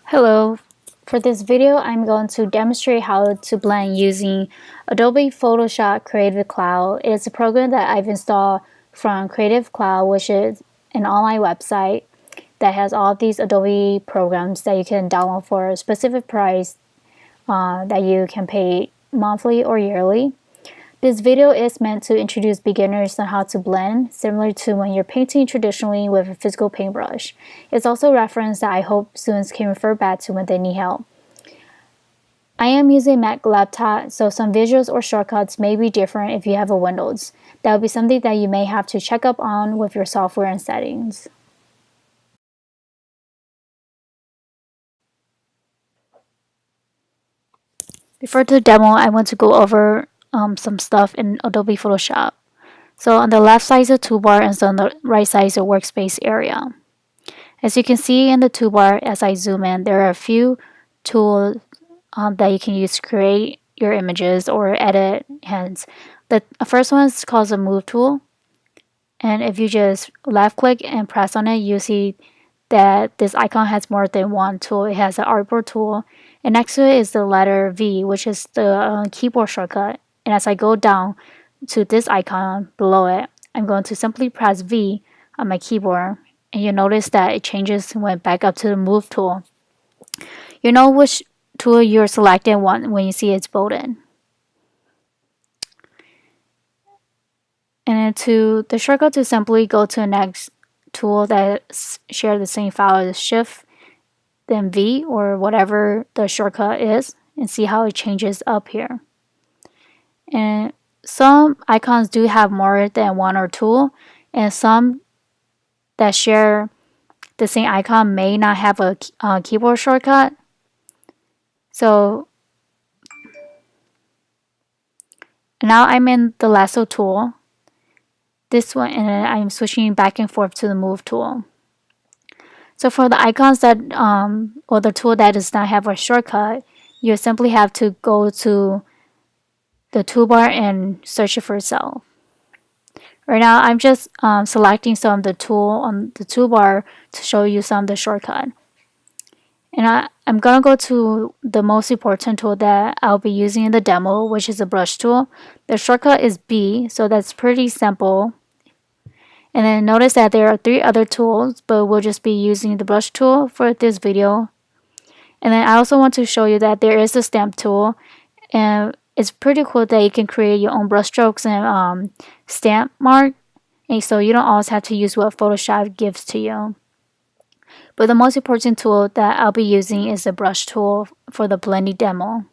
Hello, for this video I'm going to demonstrate how to blend using Adobe Photoshop Creative Cloud. It's a program that I've installed from Creative Cloud, which is an online website that has all of these Adobe programs that you can download for a specific price that you can pay monthly or yearly. This video is meant to introduce beginners on how to blend, similar to when you're painting traditionally with a physical paintbrush. It's also a reference that I hope students can refer back to when they need help. I am using a Mac laptop, so some visuals or shortcuts may be different if you have a Windows. That will be something that you may have to check up on with your software and settings. Before the demo, I want to go over some stuff in Adobe Photoshop. So on the left side is the toolbar and so on the right side is the workspace area. As you can see in the toolbar, as I zoom in, there are a few tools that you can use to create your images or edit hands. The first one is called the Move tool. And if you just left click and press on it, you see that this icon has more than one tool. It has an artboard tool. And next to it is the letter V, which is the keyboard shortcut. And as I go down to this icon below it, I'm going to simply press V on my keyboard. And you notice that it changes and went back up to the Move tool. You know which tool you're selecting when you see it's bolded. And then to the shortcut to simply go to the next tool that share the same file as Shift, then V or whatever the shortcut is, and see how it changes up here. And some icons do have more than one or two, and some that share the same icon may not have a keyboard shortcut. So now I'm in the lasso tool, this one, and then I'm switching back and forth to the Move tool. So for the icons that or the tool that does not have a shortcut, you simply have to go to the toolbar and search it for itself. Right now I'm just selecting some of the tool on the toolbar to show you some of the shortcut. And I'm gonna go to the most important tool that I'll be using in the demo, which is the brush tool. The shortcut is B, so that's pretty simple. And then notice that there are 3 other tools, but we'll just be using the brush tool for this video. And then I also want to show you that there is a stamp tool, and it's pretty cool that you can create your own brush strokes and stamp mark, and so you don't always have to use what Photoshop gives to you. But the most important tool that I'll be using is the brush tool for the blending demo.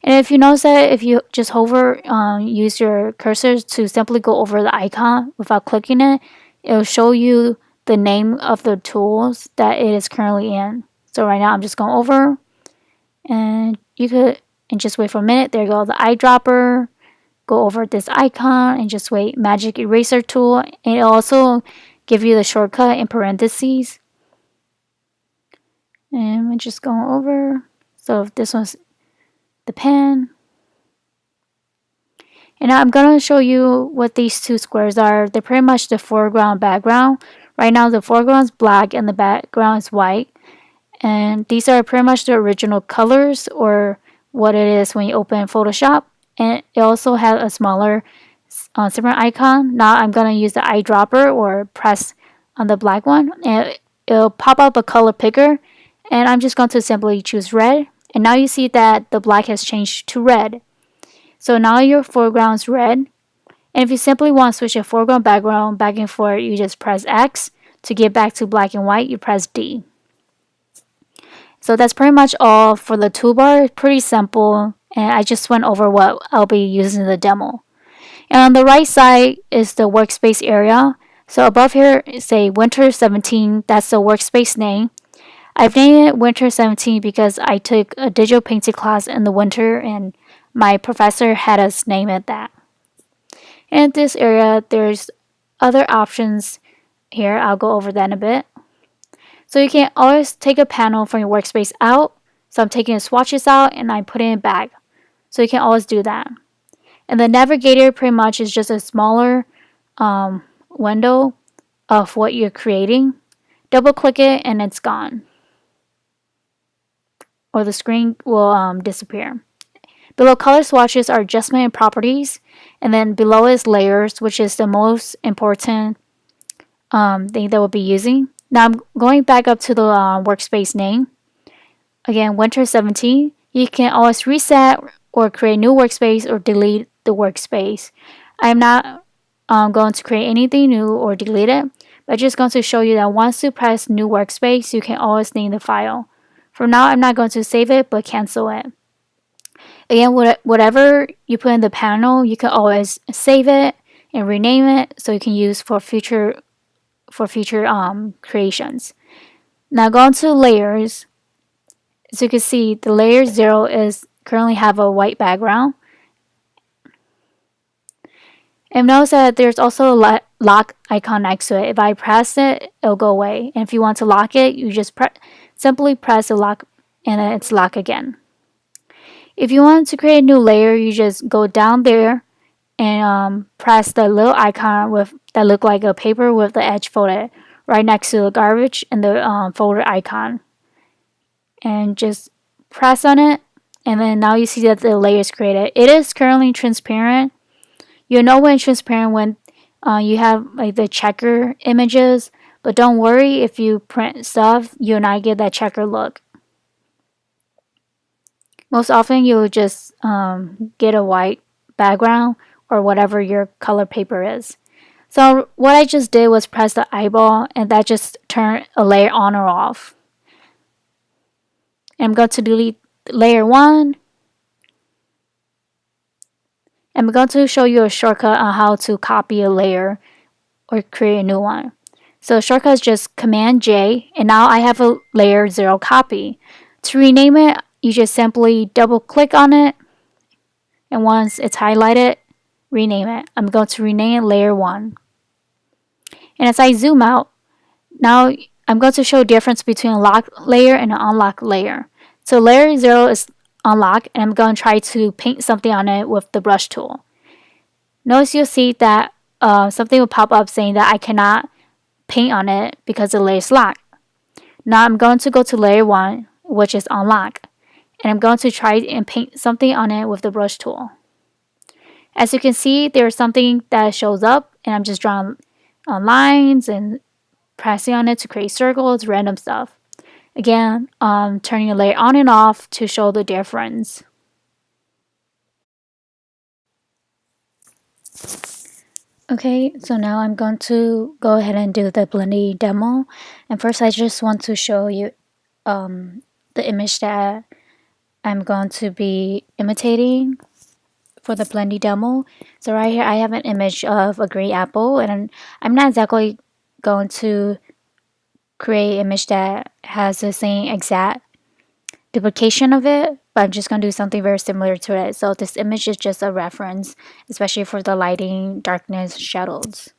And if you notice that if you just hover, use your cursor to simply go over the icon without clicking it, it'll show you the name of the tools that it is currently in. So right now I'm just going over, and you could just wait for a minute. There you go, the eyedropper. Go over this icon and just wait. Magic eraser tool, and it'll also give you the shortcut in parentheses. And I'm just going over. So if this one's the pen. And now I'm going to show you what these 2 squares are. They're pretty much the foreground, background. Right now the foreground is black and the background is white. And these are pretty much the original colors, or what it is when you open Photoshop. And it also has a smaller similar icon. Now I'm going to use the eyedropper or press on the black one, and it'll pop up a color picker. And I'm just going to simply choose red. And now you see that the black has changed to red. So now your foreground is red. And if you simply want to switch your foreground, background back and forth, you just press X. To get back to black and white, you press D. So that's pretty much all for the toolbar. It's pretty simple. And I just went over what I'll be using in the demo. And on the right side is the workspace area. So above here, say Winter 17. That's the workspace name. I've named it Winter 17 because I took a digital painting class in the winter and my professor had us name it that. And in this area, there's other options here. I'll go over that in a bit. So you can always take a panel from your workspace out. So I'm taking the swatches out and I'm putting it back. So you can always do that. And the navigator pretty much is just a smaller window of what you're creating. Double click it and it's gone. or the screen will disappear. Below color swatches are adjustment and properties, and then below is layers, which is the most important thing that we'll be using. Now I'm going back up to the workspace name. Again, Winter 17. You can always reset or create new workspace or delete the workspace. I'm not going to create anything new or delete it, but just going to show you that once you press new workspace, you can always name the file. For now, I'm not going to save it, but cancel it. Again, whatever you put in the panel, you can always save it and rename it so you can use for future creations. Now go into layers. As you can see, the layer 0 is currently have a white background. And notice that there's also a lock icon next to it. If I press it, it'll go away. And if you want to lock it, you just simply press the lock and then it's locked again. If you want to create a new layer, you just go down there and press the little icon that look like a paper with the edge folded right next to the garbage and the folder icon. And just press on it, and then now you see that the layer is created. It is currently transparent. You'll know when it's transparent when you have like the checker images, but don't worry if you print stuff, you'll not get that checker look. Most often you'll just get a white background or whatever your color paper is. So what I just did was press the eyeball and that just turned a layer on or off. I'm going to delete layer 1. I'm going to show you a shortcut on how to copy a layer or create a new one. So the shortcut is just Command J, and now I have a layer 0 copy. To rename it, you just simply double click on it, and once it's highlighted, rename it. I'm going to rename it layer 1. And as I zoom out, now I'm going to show a difference between a locked layer and an unlocked layer. So layer 0 is unlocked, and I'm going to try to paint something on it with the brush tool. Notice you'll see that something will pop up saying that I cannot paint on it because the layer is locked. Now I'm going to go to layer 1, which is unlocked, and I'm going to try and paint something on it with the brush tool. As you can see, there's something that shows up, and I'm just drawing lines and pressing on it to create circles, random stuff. Again, turning the layer on and off to show the difference. Okay, so now I'm going to go ahead and do the blending demo. And first I just want to show you the image that I'm going to be imitating for the blending demo. So right here I have an image of a green apple, and I'm not exactly going to create an image that has the same exact duplication of it, but I'm just going to do something very similar to it. So this image is just a reference, especially for the lighting, darkness, shadows.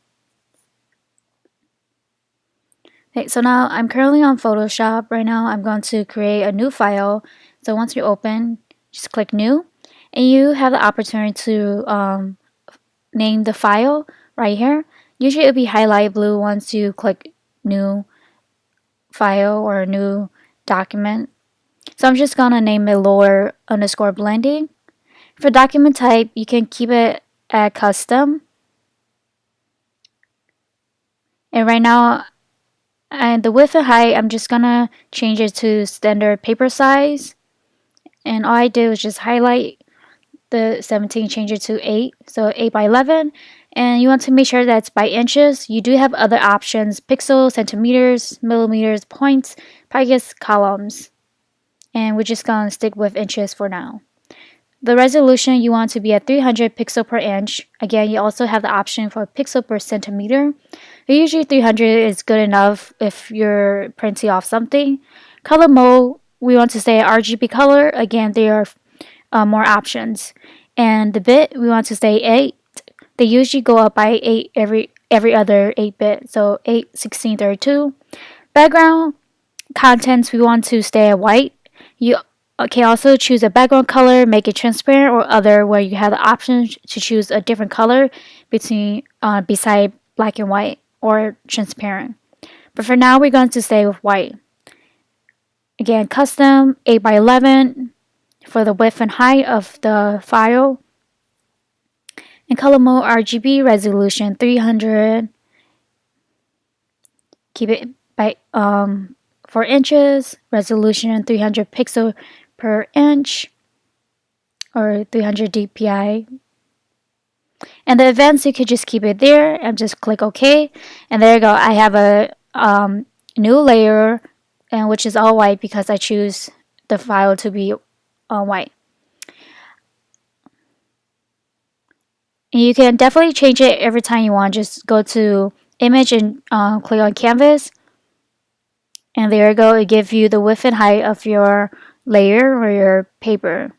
Okay, so now I'm currently on Photoshop. Right now I'm going to create a new file. So once you open, just click new, and you have the opportunity to name the file right here. Usually it'll be highlight blue once you click new file or new document. So I'm just gonna name it lower underscore blending. For document type, you can keep it at custom. And right now, and the width and height, I'm just gonna change it to standard paper size. And all I did was just highlight the 17, change it to 8, so 8 by 11. And you want to make sure that it's by inches. You do have other options: pixels, centimeters, millimeters, points, picas, columns. And we're just going to stick with inches for now. The resolution you want to be at 300 pixel per inch. Again, you also have the option for pixel per centimeter. Usually 300 is good enough if you're printing off something. Color mode, we want to say RGB color. Again, there are more options. And the bit, we want to say 8. They usually go up by 8 every other 8-bit. So 8, 16, 32. Background contents, we want to stay at white. You can also choose a background color, make it transparent, or other, where you have the option to choose a different color beside black and white or transparent. But for now, we're going to stay with white. Again, custom 8x11 for the width and height of the file. And color mode RGB, resolution 300. Keep it by 4 inches, resolution 300 pixel per inch, or 300 dpi. And the events, you could just keep it there and just click OK. And there you go. I have a new layer, and which is all white because I choose the file to be white. And you can definitely change it every time you want. Just go to image and click on canvas. And there you go. It gives you the width and height of your layer or your paper.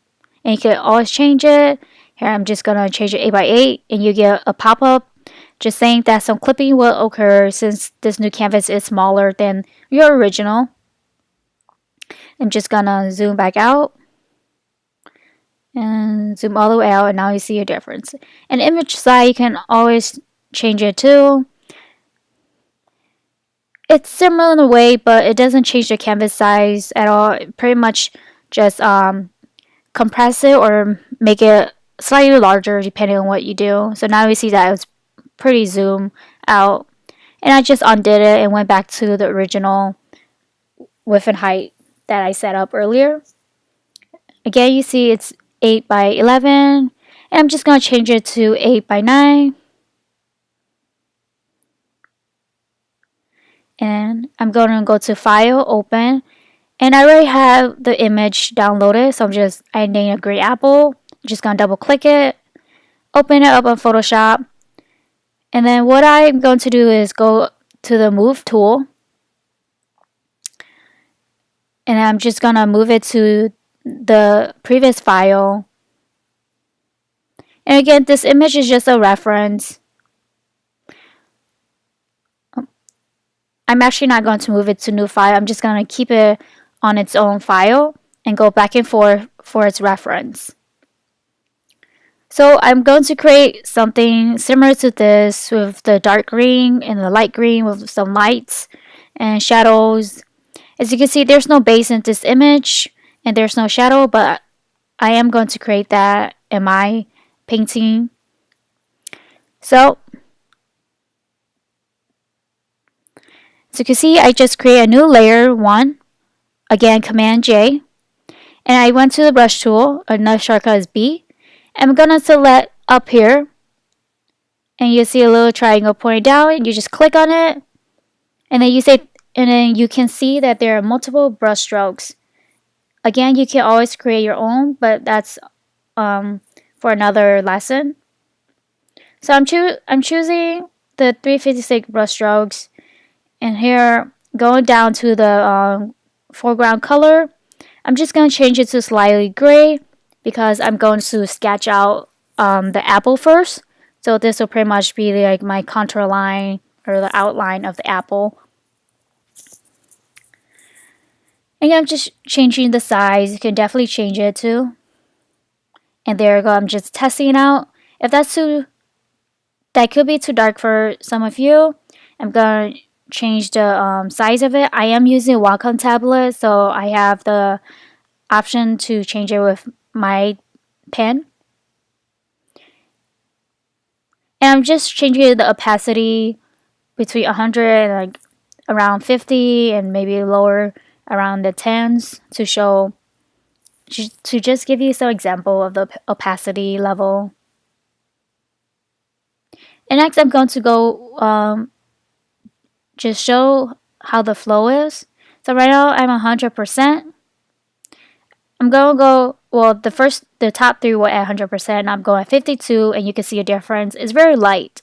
And you can always change it. Here I'm just going to change it 8x8, and you get a pop-up just saying that some clipping will occur since this new canvas is smaller than your original. I'm just going to zoom back out and zoom all the way out, and now you see a difference. And image size, you can always change it too. It's similar in a way, but it doesn't change the canvas size at all. It pretty much just compress it or make it slightly larger depending on what you do. So now we see that it's pretty zoom out. And I just undid it and went back to the original width and height that I set up earlier. Again, you see it's 8x11, and I'm just going to change it to 8x9. And I'm going to go to File, Open, and I already have the image downloaded, so I named a green apple. I'm just going to double click it, open it up on Photoshop, and then what I'm going to do is go to the Move tool, and I'm just going to move it to the previous file. And again, this image is just a reference. I'm actually not going to move it to new file. I'm just going to keep it on its own file and go back and forth for its reference. So I'm going to create something similar to this with the dark green and the light green with some lights and shadows. As you can see, there's no base in this image and there's no shadow, but I am going to create that in my painting. So as you can see, I just create a new layer 1. Again, Command J. And I went to the brush tool. Another shortcut is B. I'm going to select up here. And you see a little triangle pointing down. And you just click on it. And then you can see that there are multiple brush strokes. Again, you can always create your own, but that's for another lesson. So I'm choosing the 356 brush strokes. And here, going down to the foreground color, I'm just going to change it to slightly gray because I'm going to sketch out the apple first. So this will pretty much be like my contour line or the outline of the apple. And I'm just changing the size. You can definitely change it too. And there you go. I'm just testing it out. If that could be too dark for some of you, I'm going to change the size of it. I am using a Wacom tablet, so I have the option to change it with my pen. And I'm just changing the opacity between 100 and like around 50 and maybe lower around the 10s to just give you some example of the opacity level. And next I'm going to go just show how the flow is. So right now I'm 100%. I'm going to go, well, the top 3 were at 100%, and I'm going at 52, and you can see a difference. It's very light.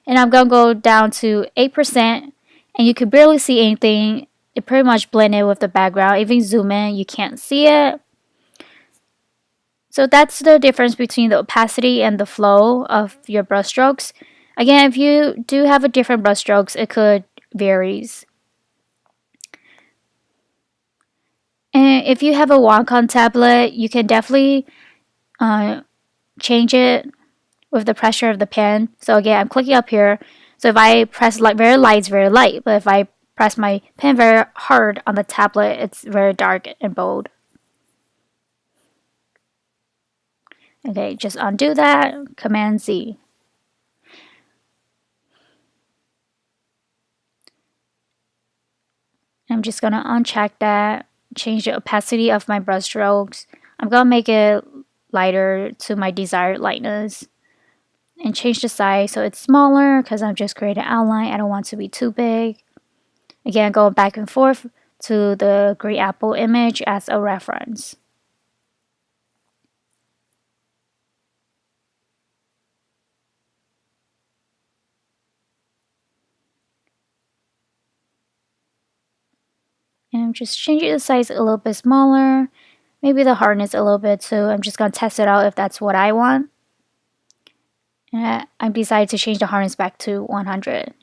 And I'm going to go down to 8%, and you can barely see anything. It pretty much blended with the background. Even zoom in, you can't see it. So that's the difference between the opacity and the flow of your brush strokes. Again, if you do have a different brush strokes, it could varies. And if you have a Wacom tablet, you can definitely change it with the pressure of the pen. So again, I'm clicking up here. So if I press very light, it's very light. But if I press my pen very hard on the tablet, it's very dark and bold. Okay, just undo that, Command Z. I'm just gonna uncheck that, change the opacity of my brush strokes. I'm gonna make it lighter to my desired lightness and change the size so it's smaller because I'm just creating an outline. I don't want it to be too big. Again, going back and forth to the green apple image as a reference. And I'm just changing the size a little bit smaller. Maybe the hardness a little bit too. I'm just going to test it out if that's what I want. And I decided to change the hardness back to 100.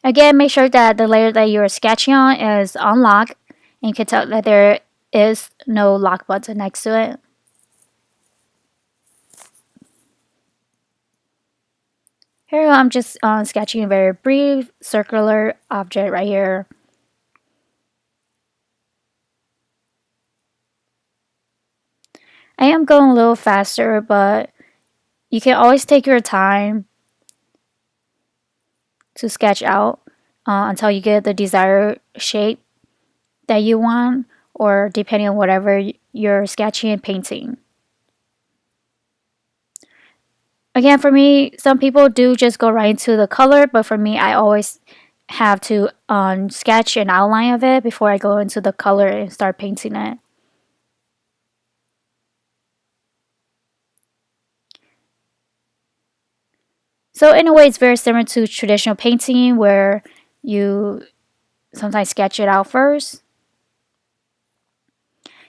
Again, make sure that the layer that you're sketching on is on lock. And you can tell that there is no lock button next to it. Here I'm just sketching a very brief circular object right here. I am going a little faster, but you can always take your time to sketch out until you get the desired shape that you want, or depending on whatever you're sketching and painting. Again, for me, some people do just go right into the color, but for me, I always have to sketch an outline of it before I go into the color and start painting it. So in a way, it's very similar to traditional painting where you sometimes sketch it out first.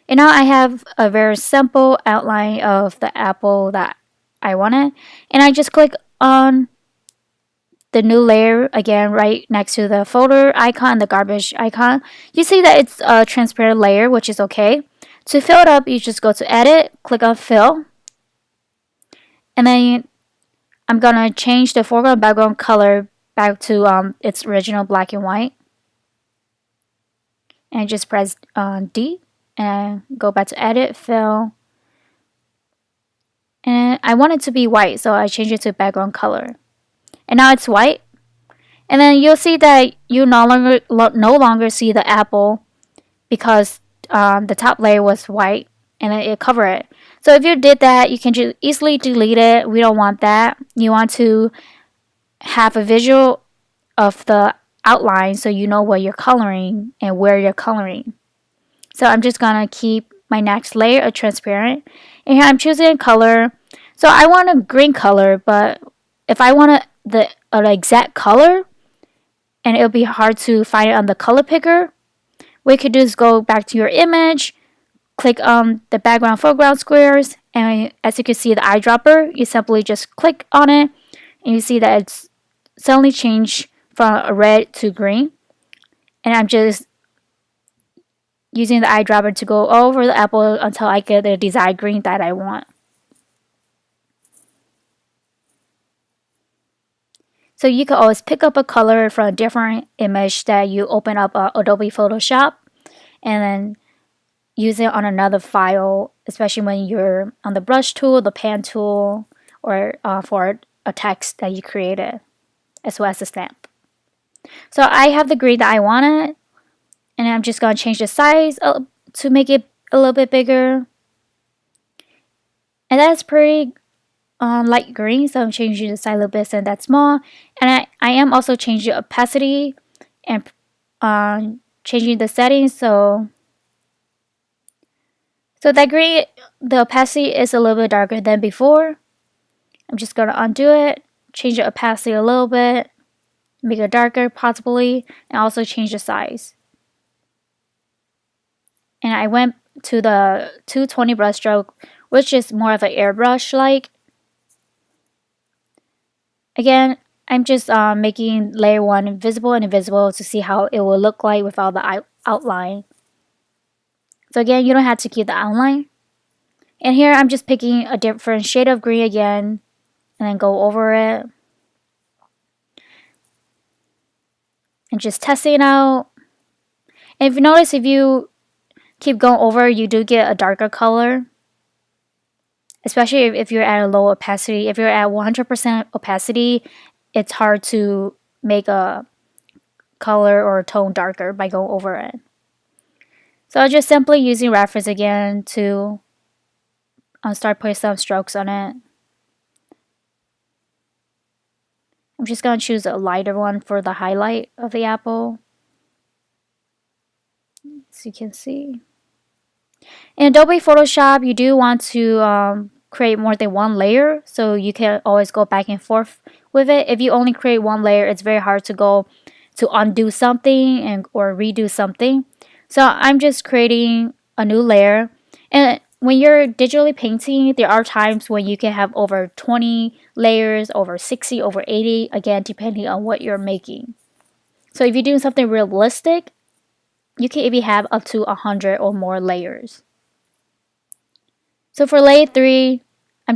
And now I have a very simple outline of the apple that I wanted. And I just click on the new layer again right next to the folder icon, the garbage icon. You see that it's a transparent layer, which is okay. To fill it up, you just go to edit, click on fill. And then I'm gonna change the foreground background color back to its original black and white. And just press D and go back to edit, fill. And I want it to be white, so I change it to background color. And now it's white. And then you'll see that you no longer see the apple because the top layer was white and it covered it. So if you did that, you can just easily delete it. We don't want that. You want to have a visual of the outline so you know what you're coloring and where you're coloring. So I'm just gonna keep my next layer a transparent. And here I'm choosing a color. So I want a green color, but if I want an exact color, and it'll be hard to find it on the color picker, what you could do is go back to your image, click on the background foreground squares, and as you can see the eyedropper, you simply just click on it, and you see that it's suddenly changed from a red to green. And I'm just using the eyedropper to go over the apple until I get the desired green that I want. So you can always pick up a color from a different image that you open up Adobe Photoshop and then use it on another file, especially when you're on the brush tool, the pen tool, or for a text that you created, as well as a stamp. So I have the green that I wanted, and I'm just going to change the size to make it a little bit bigger. And that's pretty light green, so I'm changing the size a little bit so that's small. And I am also changing the opacity and changing the settings so that green, the opacity is a little bit darker than before. I'm just going to undo it, change the opacity a little bit, make it darker possibly, and also change the size. And I went to the 220 brush stroke, which is more of an airbrush like. Again, I'm just making layer 1 visible and invisible to see how it will look like without the outline. So again, you don't have to keep the outline. And here I'm just picking a different shade of green again and then go over it. and just testing it out. And if you notice, if you keep going over, you do get a darker color, especially if you're at a low opacity. If you're at 100% opacity, it's hard to make a color or a tone darker by going over it. So I'm just simply using reference again to start putting some strokes on it. I'm just going to choose a lighter one for the highlight of the apple, as you can see. In Adobe Photoshop, you do want to create more than one layer, so you can always go back and forth with it. If you only create one layer, it's very hard to go to undo something or redo something. So I'm just creating a new layer. And when you're digitally painting, there are times when you can have over 20 layers, over 60, over 80, again, depending on what you're making. So if you're doing something realistic, you can even have up to 100 or more layers. So for layer 3, I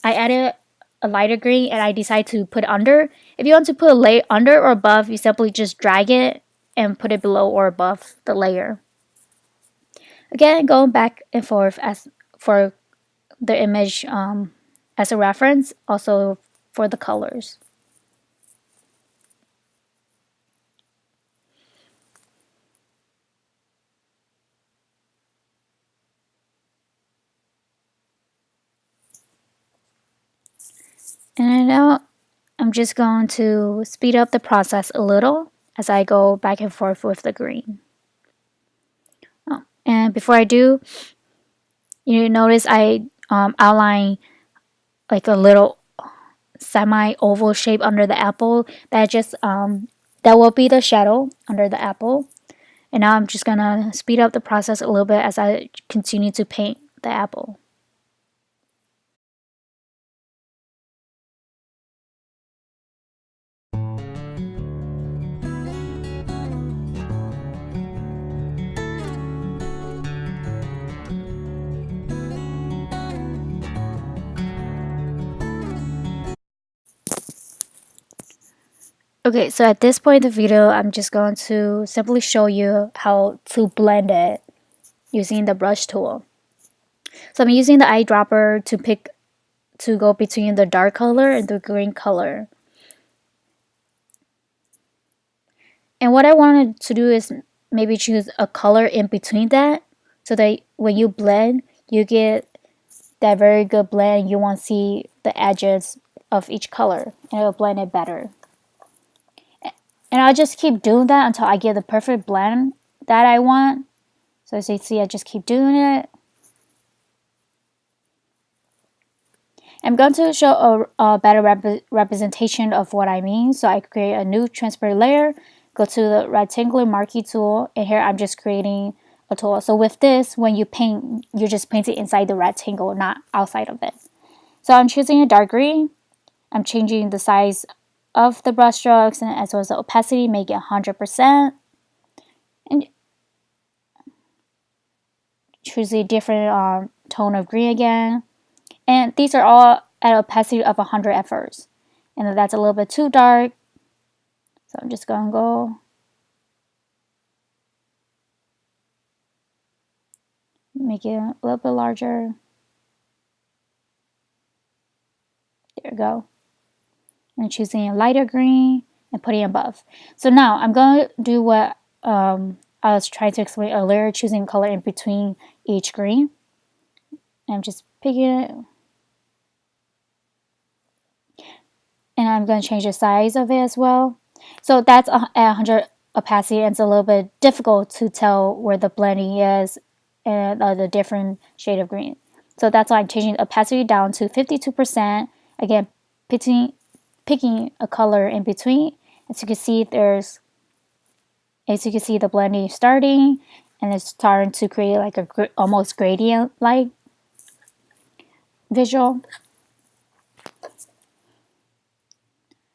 added a lighter green and I decide to put under. If you want to put a layer under or above, you simply just drag it and put it below or above the layer. Again, going back and forth as for the image as a reference, also for the colors. And now I'm just going to speed up the process a little as I go back and forth with the green. Oh, and before I do, you notice I outline like a little semi-oval shape under the apple. That will be the shadow under the apple. And now I'm just gonna speed up the process a little bit as I continue to paint the apple. Okay, so at this point in the video, I'm just going to simply show you how to blend it using the brush tool. So I'm using the eyedropper to go between the dark color and the green color. And what I wanted to do is maybe choose a color in between that so that when you blend, you get that very good blend. You won't see the edges of each color and it'll blend it better. And I'll just keep doing that until I get the perfect blend that I want. So as you see, I just keep doing it. I'm going to show a better representation of what I mean. So I create a new transparent layer, go to the rectangular marquee tool, and here I'm just creating a tool. So with this, when you paint, you're just painting inside the rectangle, not outside of it. So I'm choosing a dark green. I'm changing the size of the brush strokes and as well as the opacity, make it 100%. And choose a different tone of green again. And these are all at an opacity of 100 at first. And then that's a little bit too dark. So I'm just going to go make it a little bit larger. There we go. And choosing a lighter green and putting it above. So now I'm going to do what I was trying to explain earlier, choosing color in between each green. And I'm just picking it. And I'm going to change the size of it as well. So that's at 100 opacity, and it's a little bit difficult to tell where the blending is and the different shade of green. So that's why I'm changing the opacity down to 52%. Again, picking a color in between. As you can see, the blending starting, and it's starting to create like a almost gradient-like visual.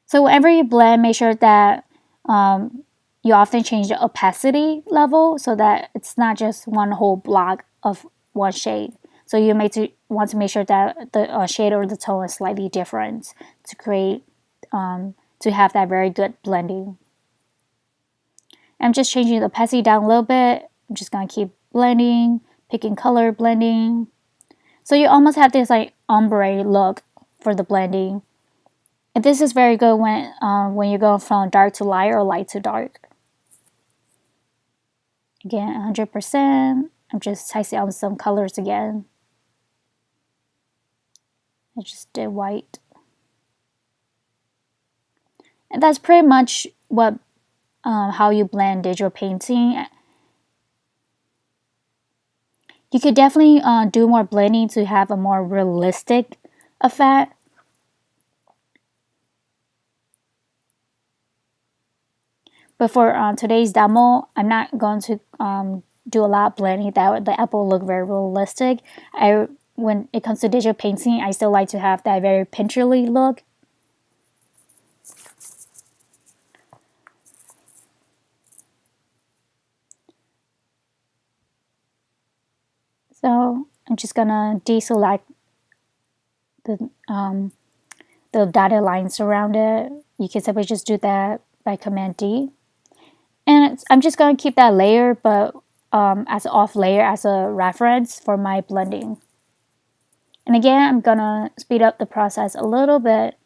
So whenever you blend, make sure that you often change the opacity level so that it's not just one whole block of one shade. So you want to make sure that the shade or the tone is slightly different to create, to have that very good blending. I'm just changing the opacity down a little bit. I'm just going to keep blending, picking color, blending. So you almost have this like ombre look for the blending. And this is very good when you're going from dark to light or light to dark. Again, 100%. I'm just testing on some colors again. I just did white. And that's pretty much what how you blend digital painting. You could definitely do more blending to have a more realistic effect. But for today's demo, I'm not going to do a lot of blending. That the apple look very realistic. When it comes to digital painting, I still like to have that very painterly look. So I'm just gonna deselect the dotted lines around it. You can simply just do that by Command D. And I'm just going to keep that layer, but as an off layer as a reference for my blending. And again, I'm going to speed up the process a little bit.